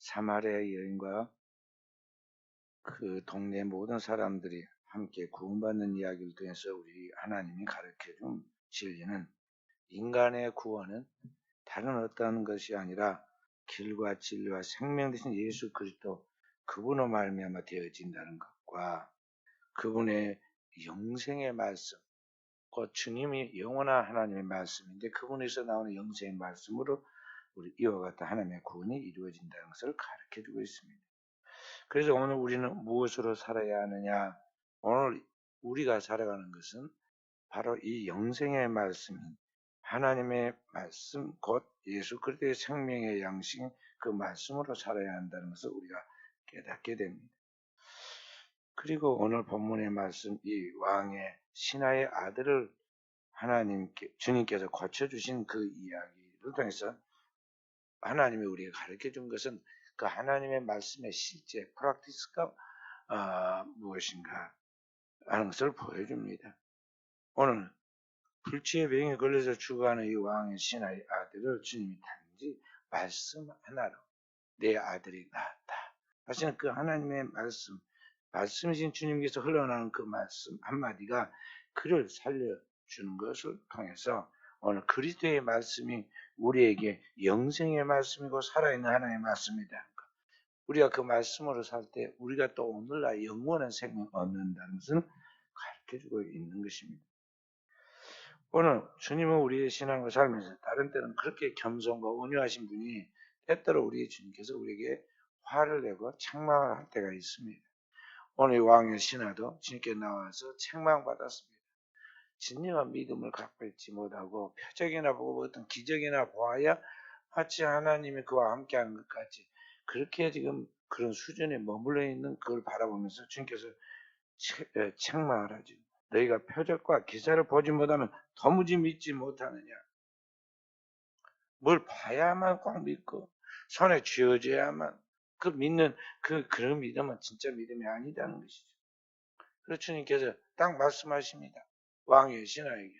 사마리아 여인과 그 동네 모든 사람들이 함께 구원받는 이야기를 통해서 우리 하나님이 가르쳐준 진리는 인간의 구원은 다른 어떤 것이 아니라 길과 진리와 생명 되신 예수 그리스도 그분으로 말미암아 되어진다는 것과 그분의 영생의 말씀, 그 주님이 영원한 하나님의 말씀인데 그분에서 나오는 영생의 말씀으로 우리 이와 같은 하나님의 구원이 이루어진다는 것을 가르쳐주고 있습니다. 그래서 오늘 우리는 무엇으로 살아야 하느냐? 오늘 우리가 살아가는 것은 바로 이 영생의 말씀인 하나님의 말씀, 곧 예수 그리스도의 생명의 양식인 그 말씀으로 살아야 한다는 것을 우리가 깨닫게 됩니다. 그리고 오늘 본문의 말씀, 이 왕의 신하의 아들을 주님께서 고쳐주신 그 이야기를 통해서 하나님이 우리가 가르쳐 준 것은 그 하나님의 말씀의 실제, 프랙티스가 무엇인가 하는 것을 보여줍니다. 오늘 불치의 병에 걸려서 죽어가는 이 왕의 신하의 아들을 주님이 단지 말씀 하나로 내 아들이 낳았다 하시는 그 하나님의 말씀이신 주님께서 흘러나오는 그 말씀 한마디가 그를 살려주는 것을 통해서 오늘 그리스도의 말씀이 우리에게 영생의 말씀이고 살아있는 하나님의 말씀이다. 우리가 그 말씀으로 살 때 우리가 또 오늘날 영원한 생명 얻는다는 것을 가르쳐주고 있는 것입니다. 오늘 주님은 우리의 신앙을 살면서 다른 때는 그렇게 겸손과 온유하신 분이 때때로 우리의 주님께서 우리에게 화를 내고 책망을 할 때가 있습니다. 오늘 왕의 신하도 주님께 나와서 책망받았습니다. 진정한 믿음을 갖고 있지 못하고 표적이나 보고 어떤 기적이나 보아야 마치 하나님이 그와 함께하는 것 같이 그렇게 지금 그런 수준에 머물러 있는 그걸 바라보면서 주님께서 책망을 하죠. 너희가 표적과 기사를 보지 못하면 도무지 믿지 못하느냐. 뭘 봐야만 꼭 믿고 손에 쥐어져야만 그 믿는 그런 믿음은 진짜 믿음이 아니다는 것이죠. 그래서 주님께서 딱 말씀하십니다. 왕의 신하에게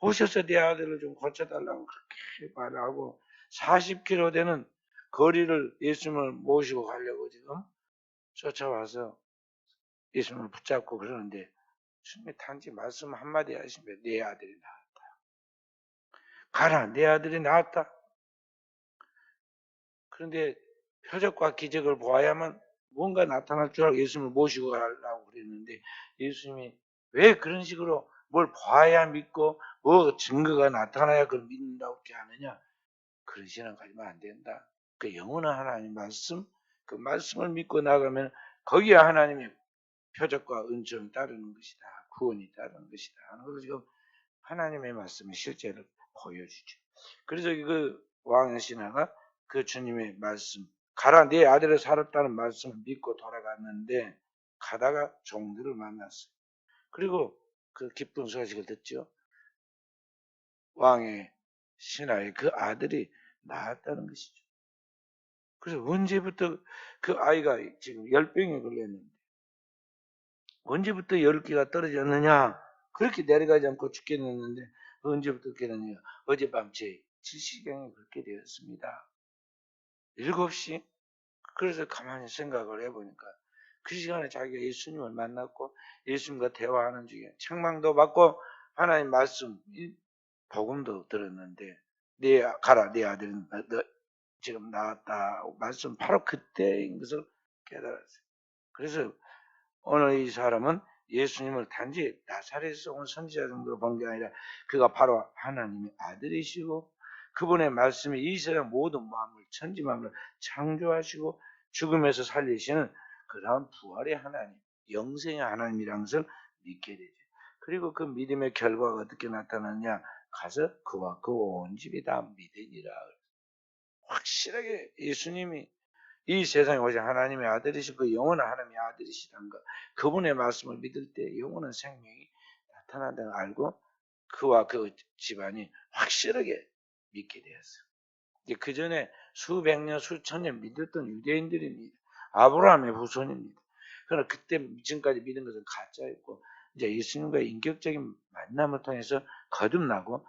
오셔서 내 아들을 좀 고쳐달라고 그렇게 말하고 40km 되는 거리를 예수님을 모시고 가려고 지금 쫓아와서 예수님을 붙잡고 그러는데 주님이 단지 말씀 한마디 하시면 내 아들이 나았다. 가라, 내 아들이 나았다. 그런데 표적과 기적을 보아야만 뭔가 나타날 줄 알고 예수님을 모시고 가려고 그랬는데 예수님이 왜 그런 식으로 뭘 봐야 믿고 뭐 증거가 나타나야 그걸 믿는다고 이렇게 하느냐. 그런 신앙 가지면 안 된다. 그 영원한 하나님 말씀, 그 말씀을 믿고 나가면 거기에 하나님의 표적과 은총이 따르는 것이다. 구원이 따르는 것이다. 하는 것을 지금 하나님의 말씀이 실제로 보여주죠. 그래서 그 왕의 신하가 그 주님의 말씀, 가라 내 아들을 살았다는 말씀을 믿고 돌아갔는데 가다가 종들을 만났어요. 그리고 그 기쁜 소식을 듣죠. 왕의 신하의 그 아들이 낳았다는 것이죠. 그래서 언제부터 그 아이가 지금 열병에 걸렸는데 언제부터 10개가 떨어졌느냐? 그렇게 내려가지 않고 죽겠는데 언제부터 그렇게 됐느냐? 어젯밤 제 7시경에 그렇게 되었습니다. 7시? 그래서 가만히 생각을 해보니까 그 시간에 자기가 예수님을 만났고 예수님과 대화하는 중에 책망도 받고 하나님 말씀, 복음도 들었는데 가라 네 아들은 너 지금 나왔다 말씀 바로 그때인 것을 깨달았어요. 그래서 오늘 이 사람은 예수님을 단지 나사렛에서 온 선지자 정도로 본 게 아니라 그가 바로 하나님의 아들이시고 그분의 말씀이 이 세상 모든 마음을 천지 마음을 창조하시고 죽음에서 살리시는 그러한 부활의 하나님, 영생의 하나님이라는 것을 믿게 되죠. 그리고 그 믿음의 결과가 어떻게 나타나느냐? 가서 그와 그 온 집이 다 믿으니라. 확실하게 예수님이 이 세상에 오신 하나님의 아들이시고 그 영원한 하나님의 아들이시라는 것, 그분의 말씀을 믿을 때 영원한 생명이 나타난다는 걸 알고 그와 그 집안이 확실하게 믿게 되었어요. 그 전에 수백 년, 수천 년 믿었던 유대인들입니다. 아브라함의 후손입니다. 그러나 그때 지금까지 믿은 것은 가짜였고 이제 예수님과의 인격적인 만남을 통해서 거듭나고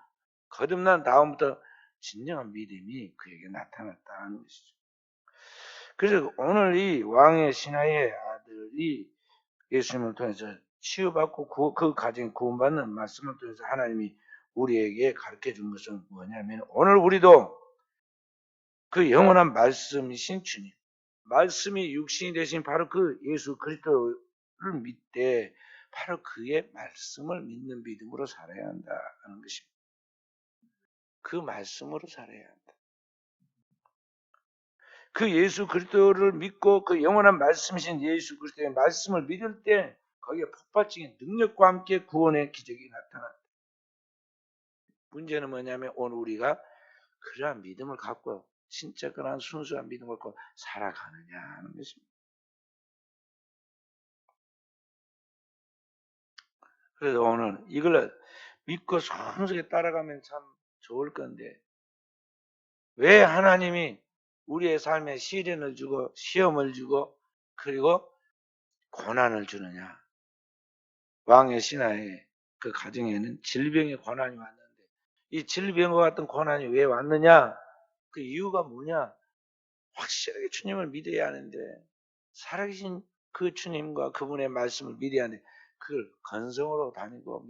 거듭난 다음부터 진정한 믿음이 그에게 나타났다는 것이죠. 그래서 오늘 이 왕의 신하의 아들이 예수님을 통해서 치유받고 그 가정에 구원받는 말씀을 통해서 하나님이 우리에게 가르쳐 준 것은 뭐냐면, 오늘 우리도 그 영원한 말씀이신 주님, 말씀이 육신이 되신 바로 그 예수 그리스도를 믿되 바로 그의 말씀을 믿는 믿음으로 살아야 한다는 것입니다. 그 말씀으로 살아야 한다. 그 예수 그리스도를 믿고 그 영원한 말씀이신 예수 그리스도의 말씀을 믿을 때 거기에 폭발적인 능력과 함께 구원의 기적이 나타난다. 문제는 뭐냐면 오늘 우리가 그러한 믿음을 갖고 진짜 그러한 순수한 믿음을 갖고 살아가느냐 하는 것입니다. 그래서 오늘 이걸 믿고 순수하게 따라가면 참 좋을 건데, 왜 하나님이 우리의 삶에 시련을 주고 시험을 주고 그리고 고난을 주느냐? 왕의 신하의 그 가정에는 질병의 고난이 왔는데, 이 질병과 같은 고난이 왜 왔느냐? 그 이유가 뭐냐? 확실하게 주님을 믿어야 하는데, 살아계신 그 주님과 그분의 말씀을 믿어야 하는데, 그걸 건성으로 다니고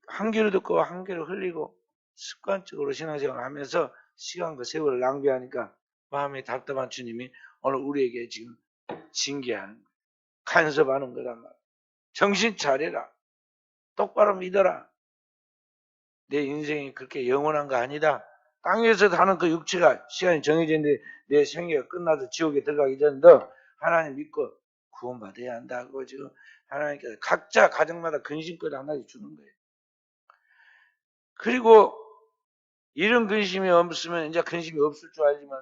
한 귀를 듣고 한 귀를 흘리고 습관적으로 신앙생활을 하면서 시간과 세월을 낭비하니까 마음이 답답한 주님이 오늘 우리에게 지금 징계하는, 간섭하는 거란 말이야. 정신 차려라. 똑바로 믿어라. 내 인생이 그렇게 영원한 거 아니다. 땅에서 사는 그 육체가 시간이 정해져 있는데 내 생애가 끝나서 지옥에 들어가기 전에 너 하나님 믿고 구원받아야 한다고 지금 하나님께서 각자 가정마다 근심거리 하나씩 주는 거예요. 그리고 이런 근심이 없으면 이제 근심이 없을 줄 알지만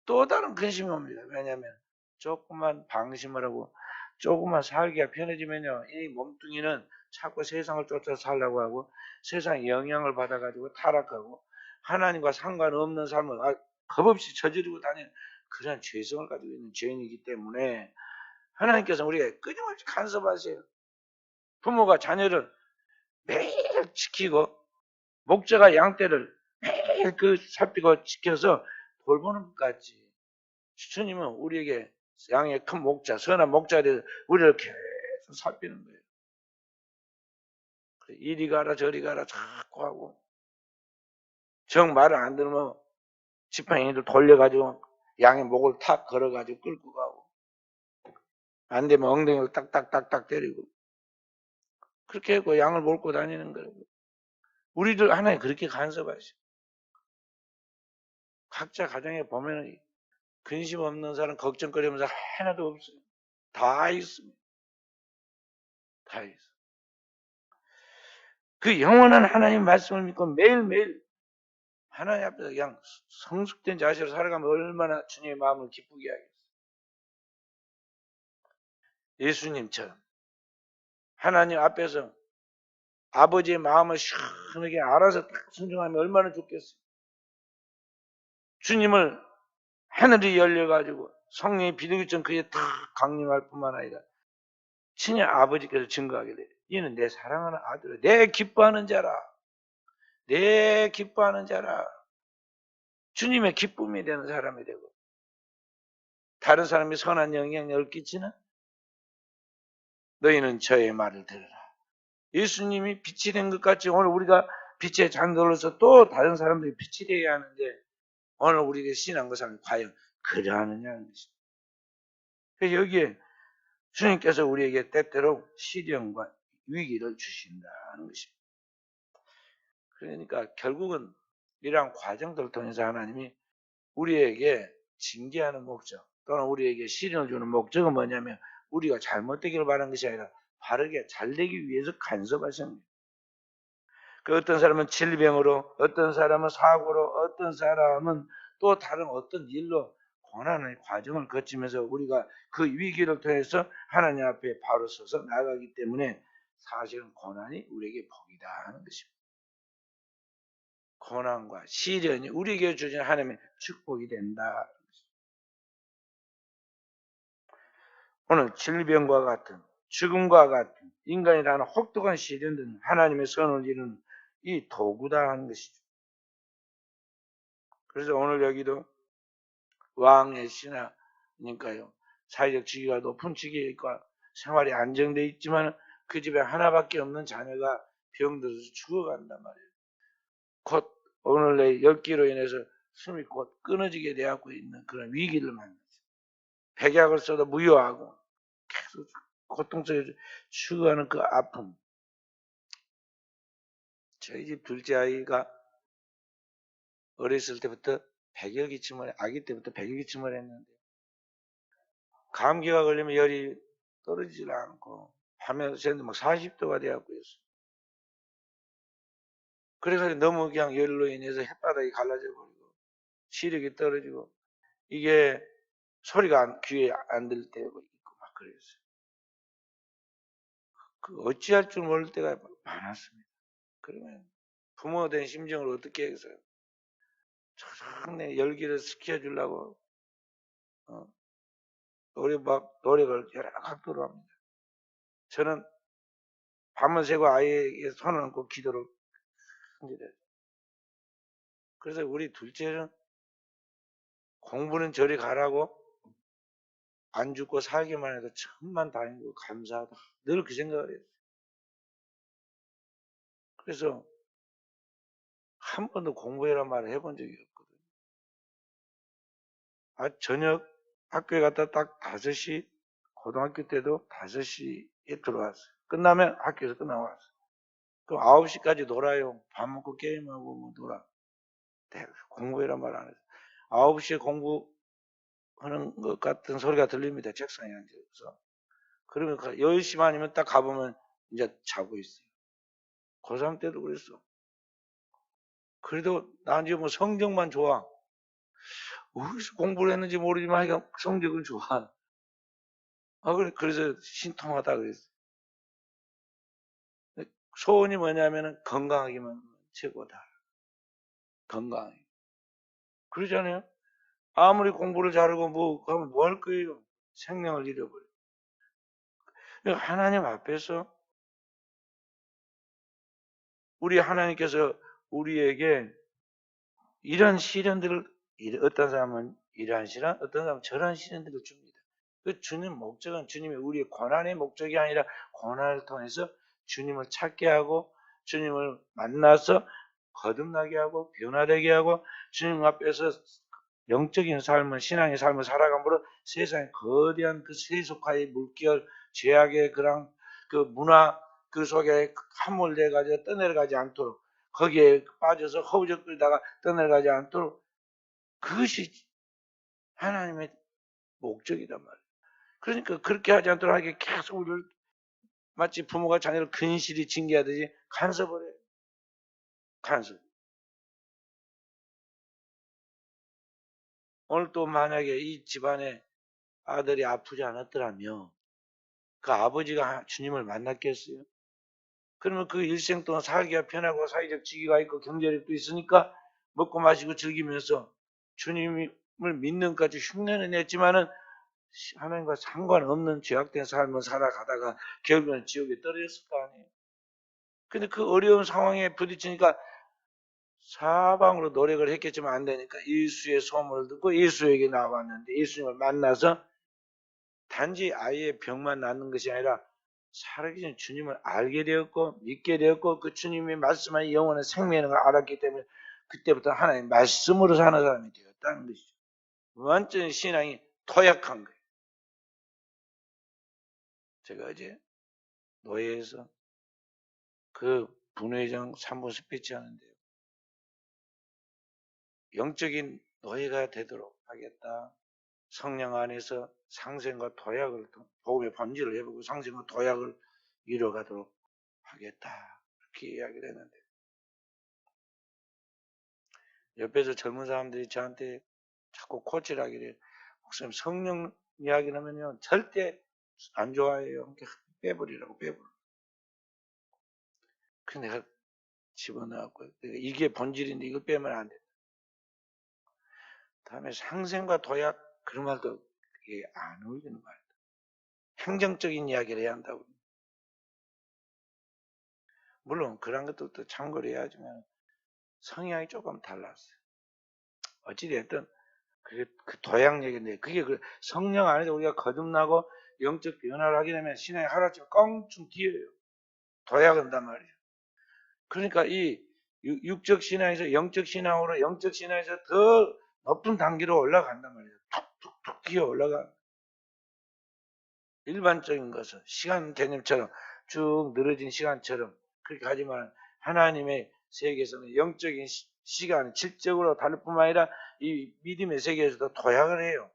또 다른 근심이 옵니다. 왜냐하면 조금만 방심을 하고 조금만 살기가 편해지면요, 이 몸뚱이는 자꾸 세상을 쫓아 살려고 하고 세상의 영향을 받아가지고 타락하고 하나님과 상관없는 삶을 겁없이 저지르고 다니는 그런 죄성을 가지고 있는 죄인이기 때문에 하나님께서 우리가 끊임없이 간섭하세요. 부모가 자녀를 매일 지키고 목자가 양떼를 매일 살피고 지켜서 돌보는 것 같지. 주님은 우리에게 양의 큰 목자, 선한 목자에 대해서 우리를 계속 살피는 거예요. 이리 가라 저리 가라 자꾸 하고, 정 말을 안 들으면 지팡이를 돌려가지고 양의 목을 탁 걸어가지고 끌고 가고, 안 되면 엉덩이를 딱딱딱딱 때리고, 그렇게 하고 양을 몰고 다니는 거예요. 우리들 하나님 그렇게 간섭하시죠. 각자 가정에 보면 근심 없는 사람 걱정거리면서 하나도 없어요. 다 있습니다. 다 있어. 그 영원한 하나님 말씀을 믿고 매일매일 하나님 앞에서 그냥 성숙된 자세로 살아가면 얼마나 주님의 마음을 기쁘게 하겠어요. 예수님처럼 하나님 앞에서 아버지의 마음을 시원하게 알아서 딱 순종하면 얼마나 좋겠어요. 주님을 하늘이 열려가지고 성령의 비둘기처럼 그에 다 강림할 뿐만 아니라 친히 아버지께서 증거하게 돼요. 이는 내 사랑하는 아들이라, 내 기뻐하는 자라. 내 기뻐하는 자라. 주님의 기쁨이 되는 사람이 되고, 다른 사람이 선한 영향력을 끼치는 너희는 저의 말을 들으라. 예수님이 빛이 된 것 같이 오늘 우리가 빛의 장도로서 또 다른 사람들이 빛이 되어야 하는데, 오늘 우리가 신앙과 삶이 과연 그러하느냐는 것입니다. 그래서 여기에 주님께서 우리에게 때때로 시련과 위기를 주신다는 것입니다. 그러니까 결국은 이러한 과정들을 통해서 하나님이 우리에게 징계하는 목적 또는 우리에게 시련을 주는 목적은 뭐냐면, 우리가 잘못되기를 바라는 것이 아니라 바르게 잘되기 위해서 간섭하시는 거예요. 그 어떤 사람은 질병으로, 어떤 사람은 사고로, 어떤 사람은 또 다른 어떤 일로 고난의 과정을 거치면서 우리가 그 위기를 통해서 하나님 앞에 바로 서서 나가기 때문에 사실은 고난이 우리에게 복이다 하는 것입니다. 고난과 시련이 우리에게 주신 하나님의 축복이 된다. 오늘 질병과 같은, 죽음과 같은 인간이라는 혹독한 시련들은 하나님의 선을 이루는 이 도구다 하는 것이죠. 그래서 오늘 여기도 왕의 신하니까요. 사회적 지위가 높은 직위니까 생활이 안정돼 있지만 그 집에 하나밖에 없는 자녀가 병들어서 죽어간단 말이에요. 곧 오늘 내 엽기로 인해서 숨이 곧 끊어지게 되고 있는 그런 위기를 만났어요. 백약을 써도 무효하고 계속 고통 속에 죽어가는 그 아픔. 저희 집 둘째 아이가 어렸을 때부터 백여기침을, 아기 때부터 백여기침을 했는데 감기가 걸리면 열이 떨어지질 않고 밤에 새는데 막 40도가 돼갖고 있어요. 그래서 너무 그냥 열로 인해서 햇바닥이 갈라져 버리고 시력이 떨어지고 이게 소리가 귀에 안 들 때가 있고 막 그랬어요. 그 어찌할 줄 모를 때가 많았습니다. 그러면 부모 된 심정을 어떻게 해서 초상내 열기를 식혀주려고 노력을 여러 각도로 합니다. 저는 밤을 새고 아이에게 손을 얹고 기도를 합니다. 그래서 우리 둘째는 공부는 저리 가라고 안 죽고 살기만 해도 천만 다행이고 감사하다. 늘 그 생각을 해요. 그래서 한 번도 공부해란 말을 해본 적이 없거든요. 저녁 학교에 갔다 딱 5시, 고등학교 때도 5시에 들어왔어요. 끝나면 학교에서 끝나고 왔어요. 그럼 9시까지 놀아요. 밥 먹고 게임하고 뭐 놀아. 공부해란 말 안 해서. 9시에 공부하는 것 같은 소리가 들립니다. 책상에 앉아서. 그러면 10시 반이면 딱 가보면 이제 자고 있어요. 고3 때도 그랬어. 그래도 난 이제 뭐 성적만 좋아. 어디서 공부를 했는지 모르지만 하여간 성적은 좋아. 그래서 신통하다 그랬어. 소원이 뭐냐면은 건강하기만 최고다. 건강. 그러잖아요. 아무리 공부를 잘하고 뭐 하면 뭐 할 거예요. 생명을 잃어버려. 하나님 앞에서 우리 하나님께서 우리에게 이런 시련들을 어떤 사람은 이러한 시련, 어떤 사람은 저러한 시련들을 줍니다. 그 주님 목적은 주님의 우리의 고난의 목적이 아니라 고난을 통해서 주님을 찾게 하고 주님을 만나서 거듭나게 하고 변화되게 하고 주님 앞에서 영적인 삶을 신앙의 삶을 살아감으로 세상의 거대한 그 세속화의 물결, 죄악의 그런 그 문화 그 속에 함몰돼 가지고 떠내려가지 않도록 거기에 빠져서 허우적거리다가 떠내려가지 않도록 그것이 하나님의 목적이란 말이에요. 그러니까 그렇게 하지 않도록 하게 계속 우리를 마치 부모가 자녀를 근실히 징계하듯이 간섭을 해요. 간섭. 오늘 또 만약에 이 집안에 아들이 아프지 않았더라면 그 아버지가 주님을 만났겠어요? 그러면 그 일생 동안 살기가 편하고 사회적 지위가 있고 경제력도 있으니까 먹고 마시고 즐기면서 주님을 믿는 까지 흉내는 냈지만은 하나님과 상관없는 죄악된 삶을 살아가다가 결국은 지옥에 떨어졌을 거 아니에요. 근데 그 어려운 상황에 부딪히니까 사방으로 노력을 했겠지만 안 되니까 예수의 소문을 듣고 예수에게 나왔는데 예수님을 만나서 단지 아이의 병만 낫는 것이 아니라 살아계신 주님을 알게 되었고 믿게 되었고 그 주님이 말씀하신 영원한 생명을 알았기 때문에 그때부터 하나님 말씀으로 사는 사람이 되었다는 것이죠. 완전히 신앙이 토약한 거예요. 제가 어제 노예에서 그 분회장 3분 스피치 하는데요. 영적인 노예가 되도록 하겠다. 성령 안에서 상생과 도약을 복음의 본질을 해보고 상생과 도약을 이뤄가도록 하겠다. 그렇게 이야기를 했는데 옆에서 젊은 사람들이 저한테 자꾸 코치를 하기를 목사님 성령 이야기를 하면요 절대 안 좋아해요. 빼버리라고 빼버려. 그래서 내가 집어넣었고 이게 본질인데 이걸 빼면 안 돼. 다음에 상생과 도약 그런 말도 그게 안 어울리는 말이다. 행정적인 이야기를 해야 한다고. 물론 그런 것도 참고를 해야지만 성향이 조금 달랐어요. 어찌됐든 그 도약력인데, 그게 그 성령 안에서 우리가 거듭나고 영적 변화를 하게 되면 신앙이 하루아침에 껑충 튀어요. 도약한단 말이에요. 그러니까 이 육적 신앙에서 영적 신앙으로, 영적 신앙에서 더 높은 단계로 올라간단 말이에요. 툭툭툭 기어 올라가. 일반적인 것은 시간 개념처럼 쭉 늘어진 시간처럼 그렇게 하지만 하나님의 세계에서는 영적인 시간, 질적으로 다를 뿐만 아니라 이 믿음의 세계에서도 도약을 해요.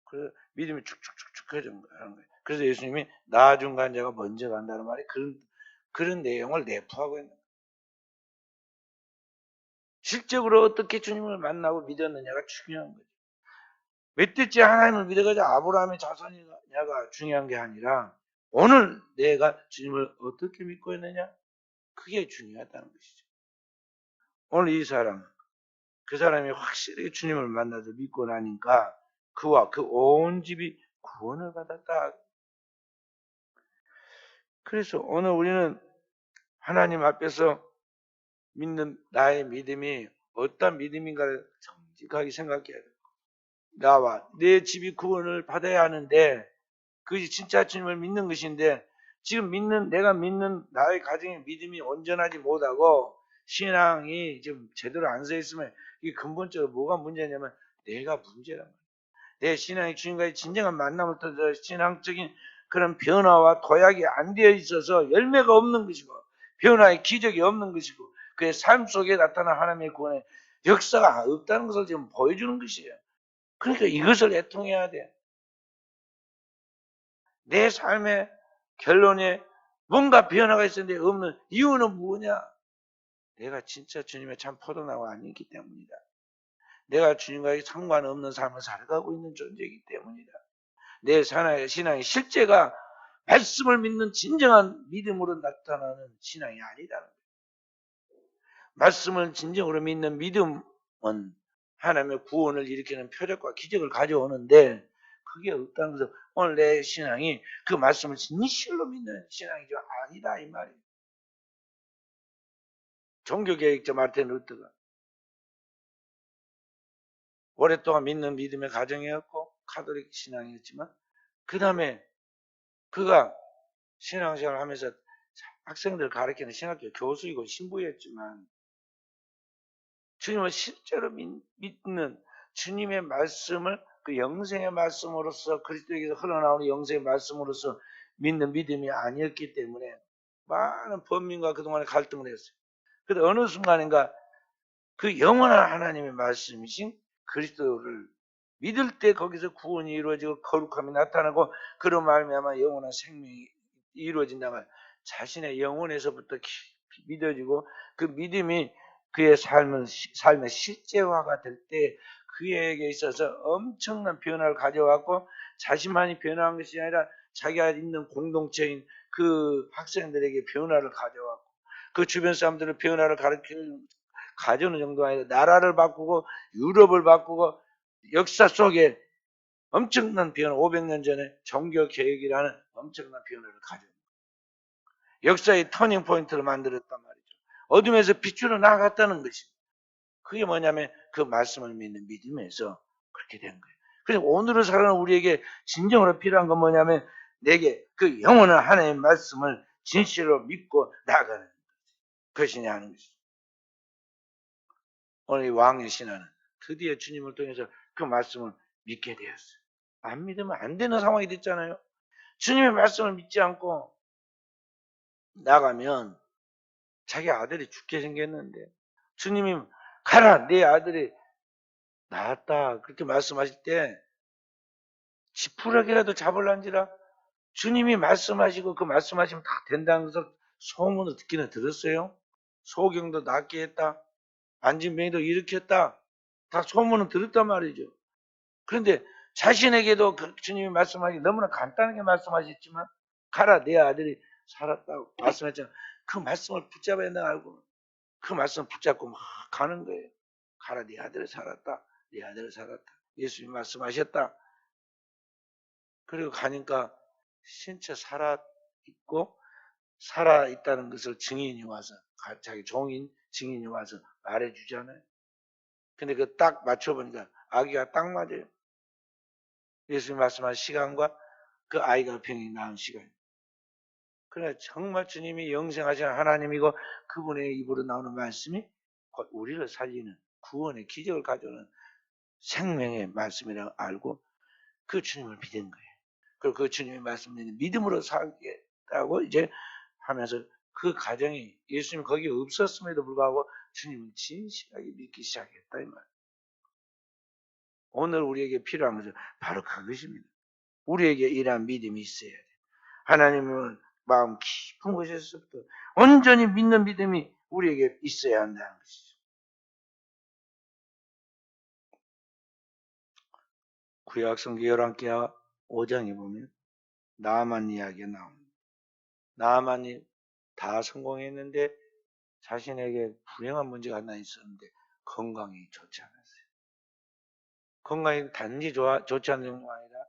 그래서 믿음이 축축축축 해지는 거예요. 그래서 예수님이 나중 간 자가 먼저 간다는 말이 그런 내용을 내포하고 있는 거예요. 실적으로 어떻게 주님을 만나고 믿었느냐가 중요한 거죠. 멧돼지 하나님을 믿어가지고 아브라함의 자손이냐가 중요한 게 아니라 오늘 내가 주님을 어떻게 믿고 있느냐? 그게 중요하다는 것이죠. 오늘 이 사람, 그 사람이 확실히 주님을 만나서 믿고 나니까 그와 그 온 집이 구원을 받았다. 그래서 오늘 우리는 하나님 앞에서 믿는 나의 믿음이 어떤 믿음인가를 정직하게 생각해야 돼요. 나와 내 집이 구원을 받아야 하는데 그것이 진짜 주님을 믿는 것인데 지금 내가 믿는 나의 가정의 믿음이 온전하지 못하고 신앙이 지금 제대로 안 서 있으면 이게 근본적으로 뭐가 문제냐면 내가 문제란 말이에요. 내 신앙이 주님과의 진정한 만남을 통해서 신앙적인 그런 변화와 도약이 안 되어 있어서 열매가 없는 것이고 변화의 기적이 없는 것이고 그의 삶 속에 나타난 하나님의 구원의 역사가 없다는 것을 지금 보여주는 것이에요. 그러니까 이것을 애통해야 돼. 내 삶의 결론에 뭔가 변화가 있었는데 없는 이유는 뭐냐? 내가 진짜 주님의 참 포도나무가 아니기 때문이다. 내가 주님과의 상관없는 삶을 살아가고 있는 존재이기 때문이다. 내 신앙의 실제가 말씀을 믿는 진정한 믿음으로 나타나는 신앙이 아니다는 거예요. 말씀을 진정으로 믿는 믿음은 하나님의 구원을 일으키는 표적과 기적을 가져오는데 그게 없다는 것은 오늘 내 신앙이 그 말씀을 진실로 믿는 신앙이죠. 아니다 이 말이에요. 종교개혁자 마르틴 루터가 오랫동안 믿는 믿음의 가정이었고 카톨릭 신앙이었지만 그 다음에 그가 신앙생활을 하면서 학생들 가르치는 신학교 교수이고 신부였지만 주님을 실제로 믿는 주님의 말씀을 그 영생의 말씀으로서 그리스도에게서 흘러나오는 영생의 말씀으로서 믿는 믿음이 아니었기 때문에 많은 범민과 그동안에 갈등을 했어요. 그런데 어느 순간인가 그 영원한 하나님의 말씀이신 그리스도를 믿을 때 거기서 구원이 이루어지고 거룩함이 나타나고 그런 말미암아 영원한 생명이 이루어진다면 자신의 영혼에서부터 믿어지고 그 믿음이 그의 삶의 실제화가 될 때 그에게 있어서 엄청난 변화를 가져왔고 자신만이 변화한 것이 아니라 자기가 있는 공동체인 그 학생들에게 변화를 가져왔고 그 주변 사람들을 변화를 가져오는 정도가 아니라 나라를 바꾸고 유럽을 바꾸고 역사 속에 엄청난 변화, 500년 전에 종교개혁이라는 엄청난 변화를 가져온 역사의 터닝 포인트를 만들었단 말이죠. 어둠에서 빛으로 나아갔다는 것입니다. 그게 뭐냐면 그 말씀을 믿는 믿음에서 그렇게 된 거예요. 그래서 오늘을 살아가는 우리에게 진정으로 필요한 건 뭐냐면 내게 그 영원한 하나님의 말씀을 진실로 믿고 나아가는 것이냐 하는 것이죠. 오늘 이 왕의 신하는 드디어 주님을 통해서 그 말씀을 믿게 되었어요. 안 믿으면 안 되는 상황이 됐잖아요. 주님의 말씀을 믿지 않고 나가면 자기 아들이 죽게 생겼는데 주님이 가라 내 아들이 나았다 그렇게 말씀하실 때 지푸라기라도 잡을란지라 주님이 말씀하시고 그 말씀하시면 다 된다는 것을 소문을 듣기는 들었어요. 소경도 낫게 했다. 안진병이도 일으켰다. 다 소문은 들었단 말이죠. 그런데 자신에게도 그 주님이 말씀하기 너무나 간단하게 말씀하셨지만 가라 내 아들이 살았다고 말씀했잖아. 그 말씀을 붙잡아야 내가 알고 그 말씀을 붙잡고 막 가는 거예요. 가라 네 아들이 살았다. 네 아들이 살았다. 예수님이 말씀하셨다. 그리고 가니까 진짜 살아있고 살아있다는 것을 증인이 와서 자기 종인 증인이 와서 말해주잖아요. 근데 그 딱 맞춰보니까 아기가 딱 맞아요. 예수님 말씀한 시간과 그 아이가 병이 나은 시간. 그러나 정말 주님이 영생하신 하나님이고 그분의 입으로 나오는 말씀이 우리를 살리는 구원의 기적을 가져오는 생명의 말씀이라고 알고 그 주님을 믿은 거예요. 그리고 그 주님의 말씀을 믿음으로 살겠다고 이제 하면서 그 가정이 예수님 거기 없었음에도 불구하고 주님을 진실하게 믿기 시작했다 이 말. 오늘 우리에게 필요한 것은 바로 그것입니다. 우리에게 이러한 믿음이 있어야 돼. 하나님을 마음 깊은 곳에서부터 온전히 믿는 믿음이 우리에게 있어야 한다는 것이죠. 구약성경 11개 5장에 보면 나아만 이야기가 나옵니다. 나아만이 다 성공했는데 자신에게 불행한 문제가 하나 있었는데 건강이 좋지 않았어요. 건강이 단지 좋지 않은 게 아니라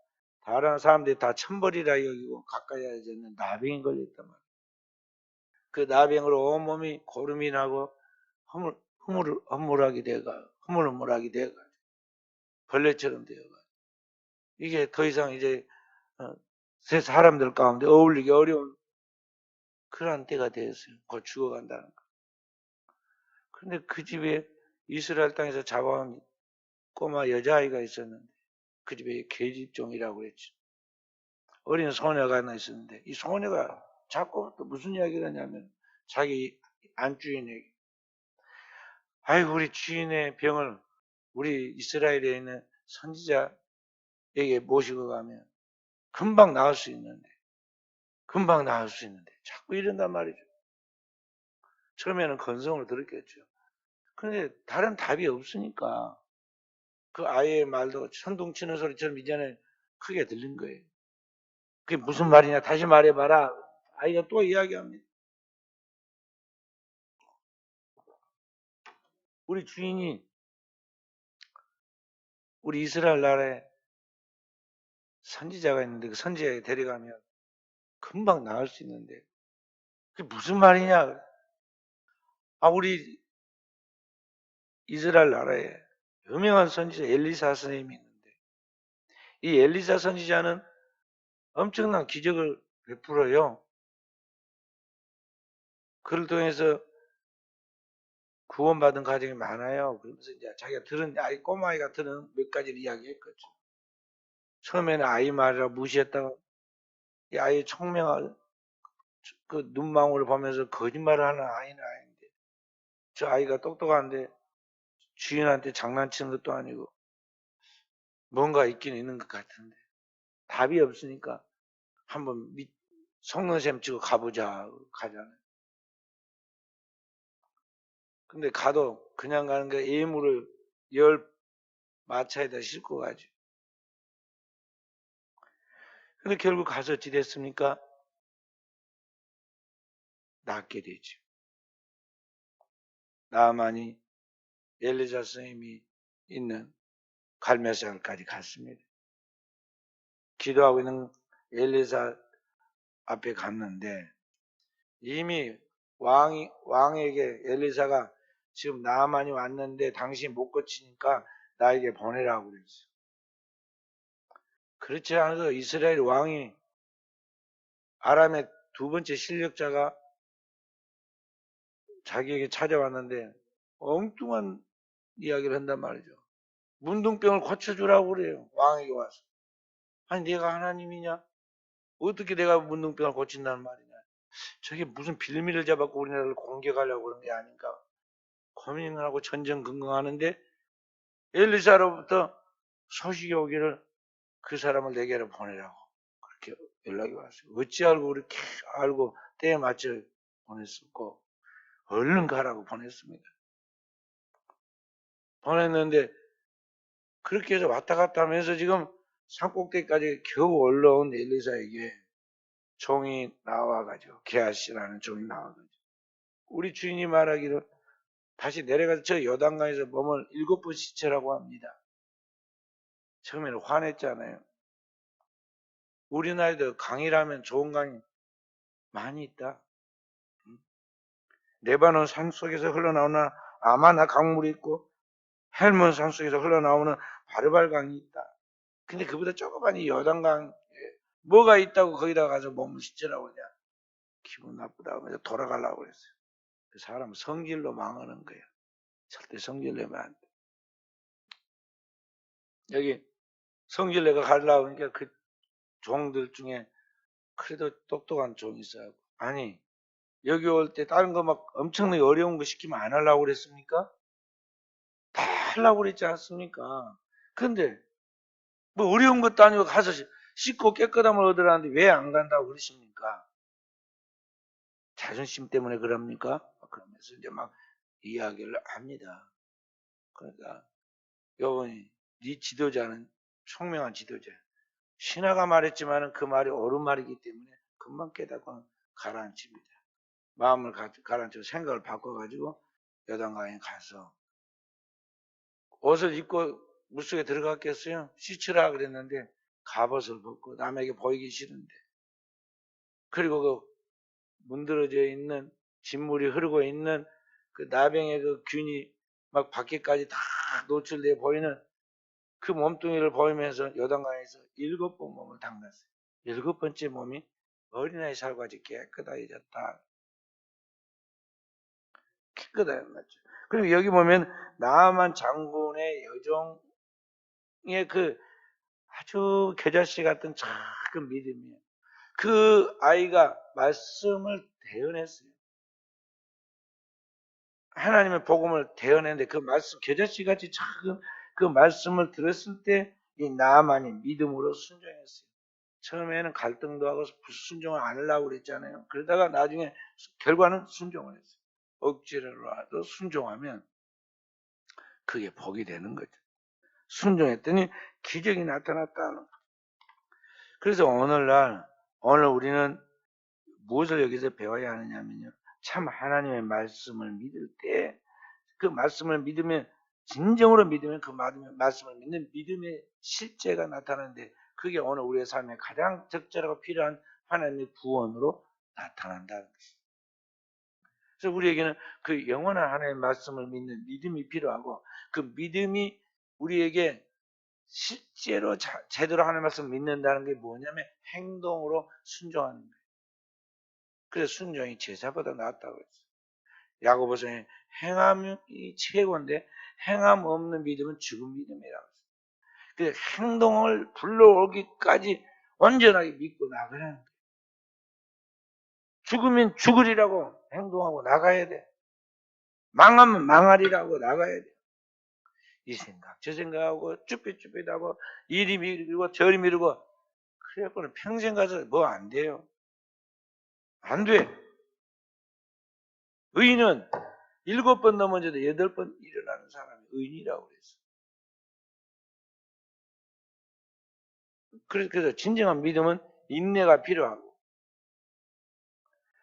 다른 사람들이 다 천벌이라 여기고 가까이 하지 않는 나병이 걸렸단 말이에요. 그 나병으로 온몸이 고름이 나고 허물하게 돼가 벌레처럼 되어가 이게 더 이상 이제 세 사람들 가운데 어울리기 어려운 그러한 때가 되었어요. 곧 죽어간다는 거. 그런데 그 집에 이스라엘 땅에서 잡아온 꼬마 여자아이가 있었는데 그 집에 계집종이라고 했죠. 어린 소녀가 하나 있었는데 이 소녀가 자꾸 또 무슨 이야기를 하냐면 자기 안주인에게 아이고 우리 주인의 병을 우리 이스라엘에 있는 선지자에게 모시고 가면 금방 나을 수 있는데 자꾸 이런단 말이죠. 처음에는 건성으로 들었겠죠. 그런데 다른 답이 없으니까 그 아이의 말도 천둥치는 소리처럼 이전에 크게 들린 거예요. 그게 무슨 말이냐 다시 말해봐라. 아이가 또 이야기합니다. 우리 주인이 우리 이스라엘 나라에 선지자가 있는데 그 선지자에게 데려가면 금방 나을 수 있는데 그게 무슨 말이냐. 우리 이스라엘 나라에 유명한 선지자 엘리사 선생님이 있는데 이 엘리사 선지자는 엄청난 기적을 베풀어요. 그를 통해서 구원받은 가정이 많아요. 그러면서 이제 자기가 들은 꼬마아이가 들은 몇 가지를 이야기했거든요. 처음에는 아이 말이라 무시했다가 이 아이의 총명한 그 눈망울을 보면서 거짓말을 하는 아이는 아닌데 저 아이가 똑똑한데 주인한테 장난치는 것도 아니고 뭔가 있긴 있는 것 같은데 답이 없으니까 한번 속는 셈 치고 가잖아요. 근데 가도 그냥 가는 게 예물을 10마차에다 싣고 가죠. 근데 결국 가서 어찌 됐습니까? 낫게 되죠. 나만이 엘리사 선생님이 있는 갈멜산까지 갔습니다. 기도하고 있는 엘리사 앞에 갔는데 이미 왕에게 엘리사가 지금 나만이 왔는데 당신이 못 고치니까 나에게 보내라고 그랬어요. 그렇지 않아도 이스라엘 왕이 아람의 두 번째 실력자가 자기에게 찾아왔는데 엉뚱한 이야기를 한단 말이죠. 문둥병을 고쳐주라고 그래요. 왕에게 와서. 아니 내가 하나님이냐? 어떻게 내가 문둥병을 고친다는 말이냐? 저게 무슨 빌미를 잡아서 우리나라를 공격하려고 그런 게 아닌가? 고민을 하고 전전긍긍하는데 엘리사로부터 소식이 오기를 그 사람을 내게로 보내라고 그렇게 연락이 왔어요. 어찌 알고 그렇게 알고 때에 맞춰 보냈었고 얼른 가라고 보냈습니다. 보냈는데 그렇게 해서 왔다 갔다 하면서 지금 산꼭대기까지 겨우 올라온 엘리사에게 종이 나와가지고 게하시라는 종이 나와가지고 우리 주인이 말하기를 다시 내려가서 저 요단강에서 몸을 7번 씻으라고 합니다. 처음에는 화냈잖아요. 우리나라에도 강이라면 좋은 강이 많이 있다. 레바논 산속에서 흘러나오는 아마나 강물이 있고 헬몬 산속에서 흘러나오는 바르발강이 있다. 근데 그보다 조그만 이 요단강 뭐가 있다고 거기다 가서 몸을 씻으라고 그냥 기분 나쁘다고 하면서 돌아가려고 그랬어요. 그 사람은 성질로 망하는 거예요. 절대 성질 내면 안 돼. 여기 성질 내가 가려고 하니까 그 종들 중에 그래도 똑똑한 종이 있어요. 아니 여기 올 때 다른 거 막 엄청나게 어려운 거 시키면 안 하려고 그랬습니까? 다 하려고 그랬지 않습니까? 근데 뭐 어려운 것도 아니고 가서 씻고 깨끗함을 얻으라는데 왜 안 간다고 그러십니까? 자존심 때문에 그럽니까? 그러면서 이제 막 이야기를 합니다. 그러니까 여러분이 네 지도자는 총명한 지도자. 신하가 말했지만 그 말이 옳은 말이기 때문에 금방 깨닫고 가라앉힙니다. 마음을 가라앉히고 생각을 바꿔가지고 여단강에 가서 옷을 입고 물속에 들어갔겠어요? 씻으라 그랬는데 갑옷을 벗고 남에게 보이기 싫은데 그리고 그 문드러져 있는 진물이 흐르고 있는 그 나병의 그 균이 막 밖에까지 다 노출돼 보이는 그 몸뚱이를 보이면서 요단강에서 7번 몸을 담갔어요. 7번째 몸이 어린아이 살같이 깨끗해졌다. 깨끗해졌죠. 그리고 여기 보면 나아만 장군의 여종의 그 아주 겨자씨 같은 작은 믿음이에요. 그 아이가 말씀을 대언했어요. 하나님의 복음을 대언했는데 그 말씀, 겨자씨 같이 작은 그 말씀을 들었을 때 이 나아만이 믿음으로 순종했어요. 처음에는 갈등도 하고 순종을 안 하려고 그랬잖아요. 그러다가 나중에 결과는 순종을 했어요. 억지로라도 순종하면 그게 복이 되는 거죠. 순종했더니 기적이 나타났다는 거예요. 그래서 오늘 우리는 무엇을 여기서 배워야 하느냐면요. 참 하나님의 말씀을 믿을 때 그 말씀을 믿으면 진정으로 믿으면 그 말씀을 믿는 믿음의 실제가 나타나는데 그게 오늘 우리의 삶에 가장 적절하고 필요한 하나님의 구원으로 나타난다는 것입니다. 그래서 우리에게는 그 영원한 하나님의 말씀을 믿는 믿음이 필요하고 그 믿음이 우리에게 실제로 제대로 하나님의 말씀을 믿는다는 게 뭐냐면 행동으로 순종하는 거예요. 그래서 순종이 제사보다 낫다고 했어요. 야고보서에 행함이 최고인데 행함 없는 믿음은 죽은 믿음이라고 했어요. 그 행동을 불러오기까지 온전하게 믿고 나가라는 거예요. 죽으면 죽으리라고 행동하고 나가야 돼. 망하면 망하리라고 나가야 돼. 이 생각 저 생각하고 쭈삣쭈삣하고 이리 미루고 저리 미루고 그래갖고는 평생 가서 뭐 안 돼요. 안 돼. 의인은 7번 넘어져도 8번 일어나는 사람이 의인이라고 그랬어. 그래서 진정한 믿음은 인내가 필요하고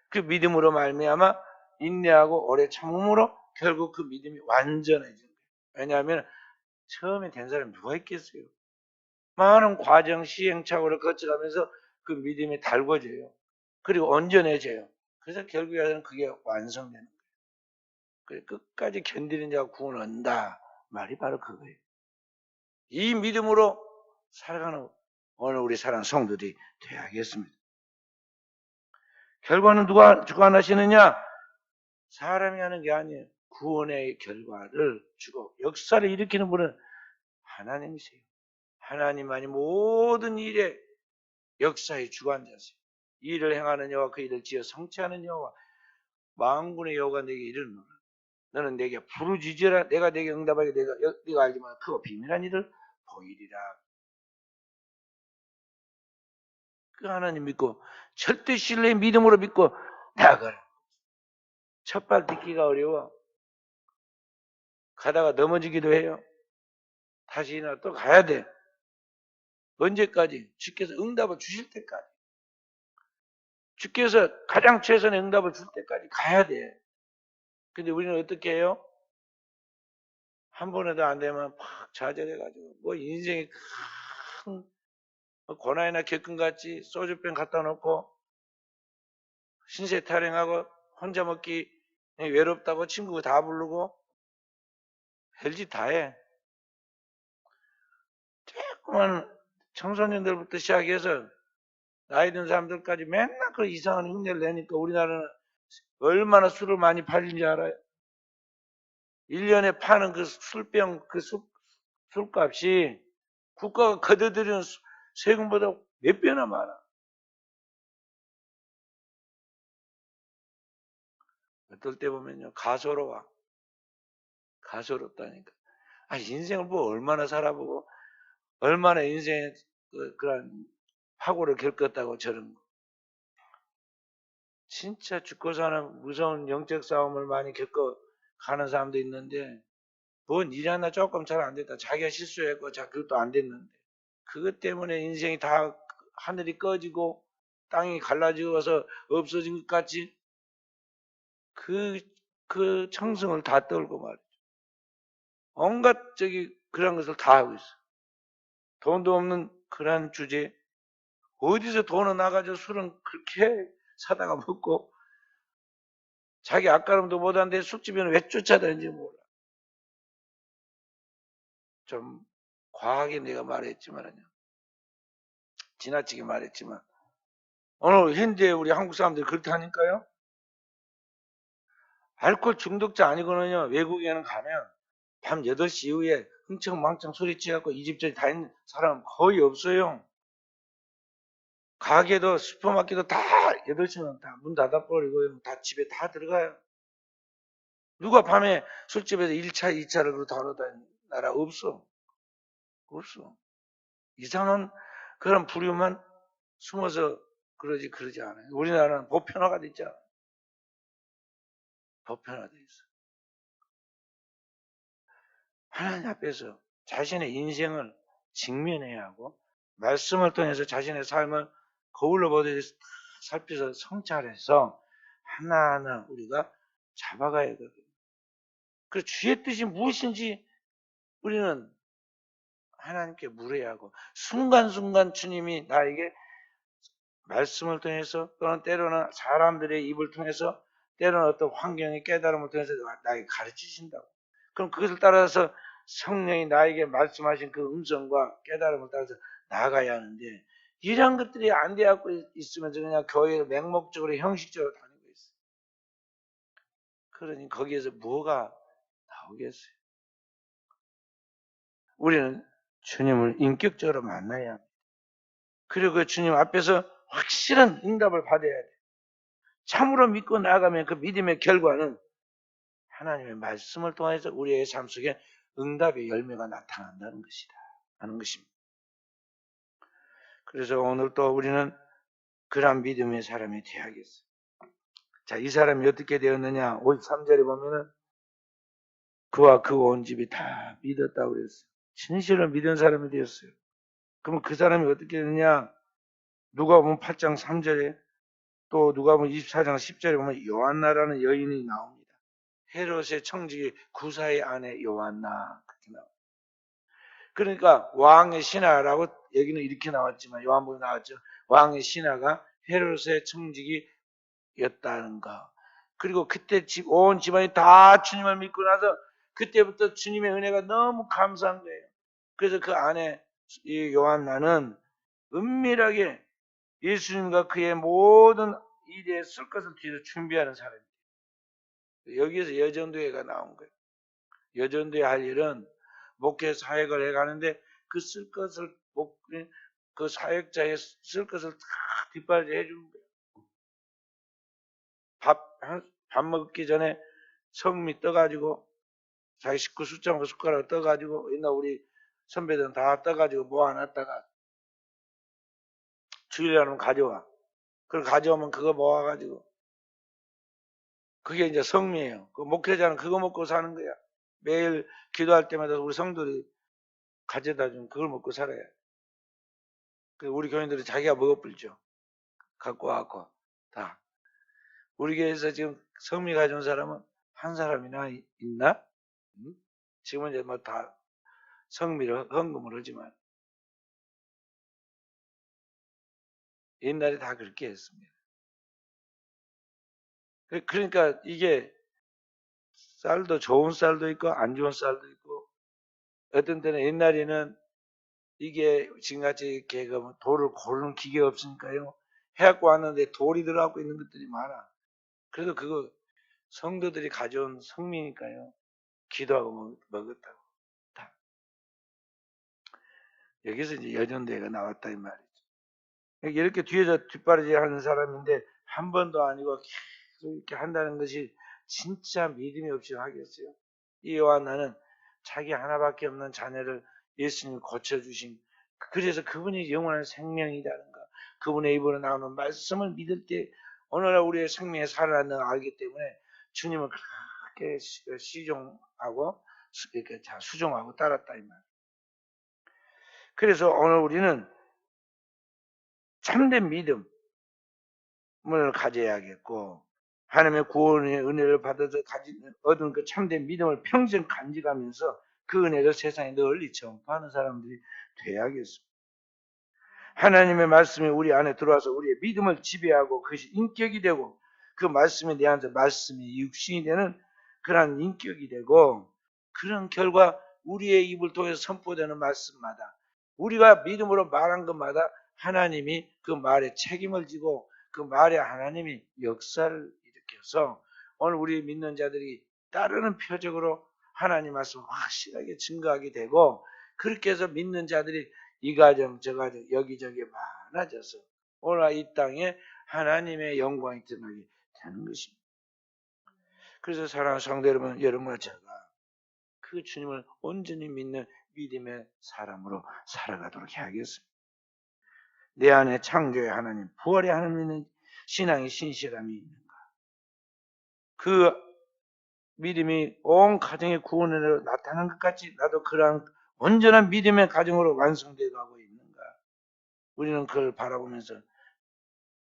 그 믿음으로 말미암아 인내하고 오래 참음으로 결국 그 믿음이 완전해지는 거예요. 왜냐하면 처음에 된 사람이 누가 있겠어요? 많은 과정 시행착오를 거쳐가면서 그 믿음이 달궈져요. 그리고 온전해져요. 그래서 결국에는 그게 완성되는 거예요. 그래서 끝까지 견디는 자가 구원 얻는다. 말이 바로 그거예요. 이 믿음으로 살아가는 오늘 우리 사랑하는 성도들이 되어야겠습니다. 결과는 누가 주관하시느냐? 사람이 하는 게 아니에요. 구원의 결과를 주고 역사를 일으키는 분은 하나님이세요. 하나님만이 모든 일에 역사의 주관자세요. 이 일을 행하는 여호와 그 일을 지어 성취하는 여호와 만군의 여호와가 내게 이르노라. 너는 내게 부르짖으라. 내가 내게 응답하게 네가 알지만 그거 비밀한 일을 보이리라. 그 하나님 믿고 절대 신뢰의 믿음으로 믿고 나가라. 첫발 딛기가 어려워. 가다가 넘어지기도 해요. 다시 일어나 또 가야 돼. 언제까지? 주께서 응답을 주실 때까지. 주께서 가장 최선의 응답을 줄 때까지 가야 돼. 근데 우리는 어떻게 해요? 한 번에도 안 되면 팍 좌절해가지고 뭐 인생이 큰 고난이나 겪은 것 같이 소주병 갖다 놓고 신세 타령하고 혼자 먹기 외롭다고 친구 다 부르고 별짓 다 해. 조그만 청소년들부터 시작해서 나이 든 사람들까지 맨날 그 이상한 흉내를 내니까 우리나라는 얼마나 술을 많이 팔린지 알아요? 1년에 파는 그 술병, 그 술값이 국가가 거둬들이는 세금보다 몇 배나 많아. 어떨 때 보면요, 가소롭다니까. 인생을 뭐 얼마나 살아보고, 얼마나 인생에 그런 파고를 겪었다고 저런 거. 진짜 죽고 사는 무서운 영적 싸움을 많이 겪어 가는 사람도 있는데, 뭔 일 하나 조금 잘 안 됐다. 자기가 실수했고, 그것도 안 됐는데. 그것 때문에 인생이 다 하늘이 꺼지고, 땅이 갈라지고서 없어진 것 같이, 그, 그 청승을 다 떨고 말이죠. 온갖 그런 것을 다 하고 있어. 돈도 없는 그런 주제. 어디서 돈을 나가지고 술은 그렇게 사다가 먹고, 자기 앞가름도 못하는데 술집에는 왜 쫓아다니는지 몰라. 좀 과하게 내가 말했지만요. 지나치게 말했지만. 오늘 현재 우리 한국 사람들이 그렇다니까요. 알코올 중독자 아니고는요, 외국에는 가면 밤 8시 이후에 흥청망청 소리치갖고 이 집 저집 다 있는 사람 거의 없어요. 가게도 슈퍼마켓도 다 8시면 다 문 닫아버리고 다 집에 다 들어가요. 누가 밤에 술집에서 1차, 2차를 그러고 다니는 나라 없어. 없어. 이상한 그런 부류만 숨어서 그러지 않아요. 우리나라는 보편화가 됐잖아. 보편화돼 있어. 하나님 앞에서 자신의 인생을 직면해야 하고 말씀을 통해서 자신의 삶을 거울로 보듯이 살펴서 성찰해서 하나하나 우리가 잡아가야 되거든요. 그 주의 뜻이 무엇인지 우리는 하나님께 물어야 하고 순간순간 주님이 나에게 말씀을 통해서 또는 때로는 사람들의 입을 통해서 때로는 어떤 환경의 깨달음을 통해서 나에게 가르치신다고. 그럼 그것을 따라서 성령이 나에게 말씀하신 그 음성과 깨달음을 따라서 나아가야 하는데 이런 것들이 안 되고 있으면서 그냥 교회를 맹목적으로 형식적으로 다니고 있어요. 그러니 거기에서 뭐가 나오겠어요? 우리는 주님을 인격적으로 만나야 합니다. 그리고 그 주님 앞에서 확실한 응답을 받아야 돼. 참으로 믿고 나아가면 그 믿음의 결과는 하나님의 말씀을 통해서 우리의 삶 속에 응답의 열매가 나타난다는 것이다 하는 것입니다. 그래서 오늘 또 우리는 그런 믿음의 사람이 되어야겠어요. 자, 이 사람이 어떻게 되었느냐? 53절에 보면은 그와 그 온 집이 다 믿었다고 그랬어요. 진실을 믿은 사람이 되었어요. 그러면 그 사람이 어떻게 되느냐? 누가복음 8장 3절에 또 누가복음 24장 10절에 보면 요한나라는 여인이 나옵니다. 헤롯의 청지기 구사의 아내 요한나 그렇게 나옵니다. 그러니까 왕의 신하라고 얘기는 이렇게 나왔지만 요한복음에 나왔죠. 왕의 신하가 헤롯의 청지기였다는 거. 그리고 그때 온 집안이 다 주님을 믿고 나서 그때부터 주님의 은혜가 너무 감사한 거예요. 그래서 그 아내 이 요한나는 은밀하게 예수님과 그의 모든 일에 쓸 것을 뒤에서 준비하는 사람이에요. 여기에서 여전도회가 나온 거예요. 여전도회 할 일은 목회 사역을 해가는데 그 쓸 것을 그 사역자의 쓸 것을 다 뒷받침 해주는 거예요. 밥 먹기 전에 성미 떠가지고 자기 식구 숫자 숟가락 떠가지고 옛날 우리 선배들은 다 떠가지고 모아놨다가 주일날은 가져와. 그걸 가져오면 그거 모아가지고 그게 이제 성미예요. 그 목회자는 그거 먹고 사는 거야. 매일 기도할 때마다 우리 성도들이 가져다 준 그걸 먹고 살아야 돼. 우리 교인들이 자기가 먹어불죠. 갖고 와갖고 다. 우리 교회에서 지금 성미 가져온 사람은 한 사람이나 있나? 지금은 이제 뭐 다 성미를 헌금을 하지만 옛날에 다 그렇게 했습니다. 그러니까 이게 쌀도 좋은 쌀도 있고 안 좋은 쌀도 있고 어떤 때는 옛날에는 이게 지금같이 이렇게 돌을 고르는 기계가 없으니까요. 해갖고 왔는데 돌이 들어가고 있는 것들이 많아. 그래도 그거 성도들이 가져온 성미니까요. 기도하고 먹었다고. 다. 여기서 이제 여전대가 나왔다 이 말이죠. 이렇게 뒤에서 뒷바라지 하는 사람인데 한 번도 아니고 계속 이렇게 한다는 것이 진짜 믿음이 없이 하겠어요. 이 요한나는 자기 하나밖에 없는 자녀를 예수님이 고쳐주신, 그래서 그분이 영원한 생명이라는 거, 그분의 입으로 나오는 말씀을 믿을 때 오늘날 우리의 생명에 살아난다는 걸 알기 때문에 주님을 그렇게 시종하고 이렇게 수종하고 따랐다 이 말. 그래서 오늘 우리는 참된 믿음을 가져야겠고, 하나님의 구원의 은혜를 받아서 얻은 그 참된 믿음을 평생 간직하면서 그 은혜를 세상에 널리 전파하는 사람들이 돼야겠습니다. 하나님의 말씀이 우리 안에 들어와서 우리의 믿음을 지배하고 그것이 인격이 되고, 그 말씀이 내 안에서 말씀이 육신이 되는 그러한 인격이 되고, 그런 결과 우리의 입을 통해서 선포되는 말씀마다, 우리가 믿음으로 말한 것마다 하나님이 그 말에 책임을 지고 그 말에 하나님이 역사를 일으켜서 오늘 우리 믿는 자들이 따르는 표적으로 하나님 말씀을 확실하게 증거하게 되고, 그렇게 해서 믿는 자들이 이 가정 저 가정 여기저기 많아져서 오늘 이 땅에 하나님의 영광이 드러나게 되는 것입니다. 그래서 사랑하는 성도 여러분, 여러분과 제가 그 주님을 온전히 믿는 믿음의 사람으로 살아가도록 해야겠습니다. 내 안에 창조의 하나님, 부활의 하나님 믿는 신앙의 신실함이 있는가? 그 믿음이 온 가정의 구원으로 나타난 것 같이 나도 그러한 온전한 믿음의 가정으로 완성되어 가고 있는가? 우리는 그걸 바라보면서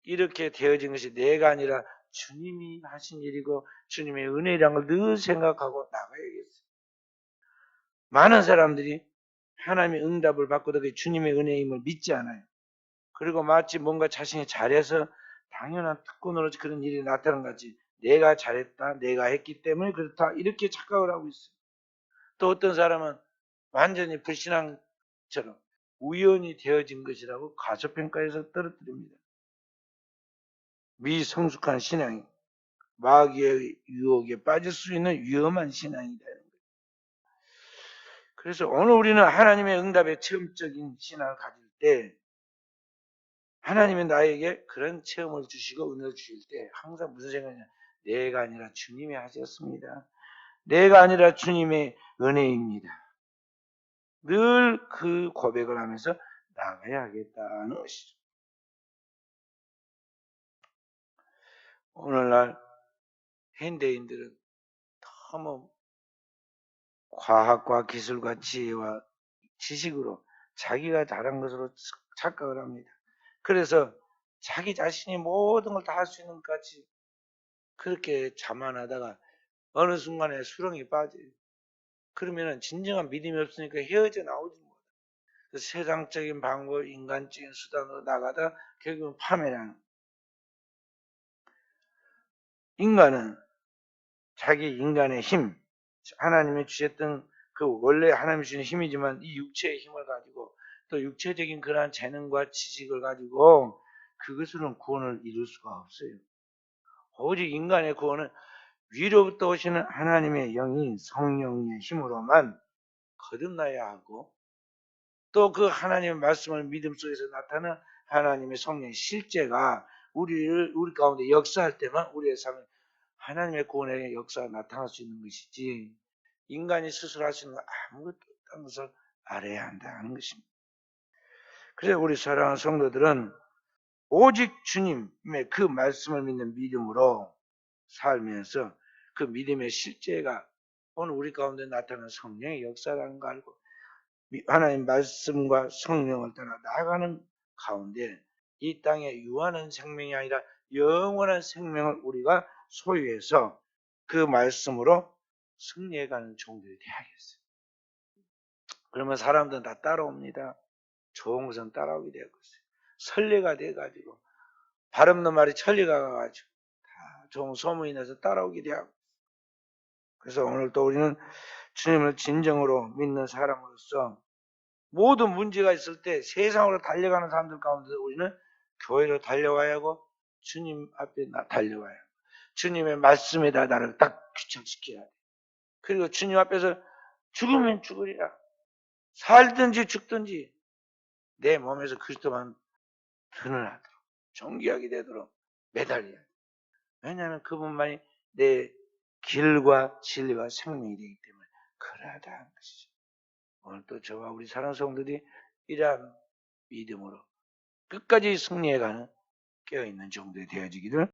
이렇게 되어진 것이 내가 아니라 주님이 하신 일이고 주님의 은혜라는 걸 늘 생각하고 나가야겠어요. 많은 사람들이 하나님의 응답을 받고도 그 주님의 은혜임을 믿지 않아요. 그리고 마치 뭔가 자신이 잘해서 당연한 특권으로 그런 일이 나타난 것 같이 내가 잘했다, 내가 했기 때문에 그렇다, 이렇게 착각을 하고 있어요. 또 어떤 사람은 완전히 불신앙처럼 우연히 되어진 것이라고 가소평가해서 떨어뜨립니다. 미성숙한 신앙이 마귀의 유혹에 빠질 수 있는 위험한 신앙이다. 그래서 오늘 우리는 하나님의 응답에 체험적인 신앙을 가질 때 하나님이 나에게 그런 체험을 주시고 은혜를 주실 때 항상 무슨 생각이냐? 내가 아니라 주님이 하셨습니다. 내가 아니라 주님의 은혜입니다. 늘 그 고백을 하면서 나가야 하겠다는 것이죠. 오늘날 현대인들은 너무 과학과 기술과 지혜와 지식으로 자기가 잘한 것으로 착각을 합니다. 그래서 자기 자신이 모든 걸 다 할 수 있는 것 같이 그렇게 자만하다가 어느 순간에 수렁이 빠져요. 그러면은 진정한 믿음이 없으니까 헤어져 나오지 못해요. 세상적인 방법, 인간적인 수단으로 나가다 결국은 파멸하는. 인간은 자기 인간의 힘, 하나님이 주셨던 그 원래 하나님이 주신 힘이지만 이 육체의 힘을 가지고 또 육체적인 그러한 재능과 지식을 가지고 그것으로는 구원을 이룰 수가 없어요. 오직 인간의 구원은 위로부터 오시는 하나님의 영이 성령의 힘으로만 거듭나야 하고, 또 그 하나님의 말씀을 믿음 속에서 나타나는 하나님의 성령의 실제가 우리 가운데 역사할 때만 우리의 삶에 하나님의 구원의 역사가 나타날 수 있는 것이지, 인간이 스스로 할 수 있는 아무것도 없다는 것을 알아야 한다는 것입니다. 그래서 우리 사랑하는 성도들은 오직 주님의 그 말씀을 믿는 믿음으로 살면서 그 믿음의 실제가 오늘 우리 가운데 나타나는 성령의 역사라는 걸 알고 하나님 말씀과 성령을 따라 나아가는 가운데 이 땅에 유한한 생명이 아니라 영원한 생명을 우리가 소유해서 그 말씀으로 승리해가는 종들이 되어야겠어요. 그러면 사람들은 다 따라옵니다. 좋은 것은 따라오게 되었어요. 선례가 돼가지고 발음는 말이 천리가 가가지고 다 좋은 소문이 나서 따라오게 되고, 그래서 오늘 또 우리는 주님을 진정으로 믿는 사람으로서 모든 문제가 있을 때 세상으로 달려가는 사람들 가운데 우리는 교회로 달려와야 하고 주님 앞에 달려와야 하고 주님의 말씀에다 나를 딱 귀착시켜야 돼. 그리고 주님 앞에서 죽으면 죽으리라. 살든지 죽든지 내 몸에서 그리스도만 드러나도록 존귀하게 되도록 매달려야 돼. 왜냐하면 그분만이 내 길과 진리와 생명이 되기 때문에 그러하다 하는 것이죠. 오늘 또 저와 우리 사랑하는 성도들이 이러한 믿음으로 끝까지 승리해가는 깨어있는 정도에 되어지기를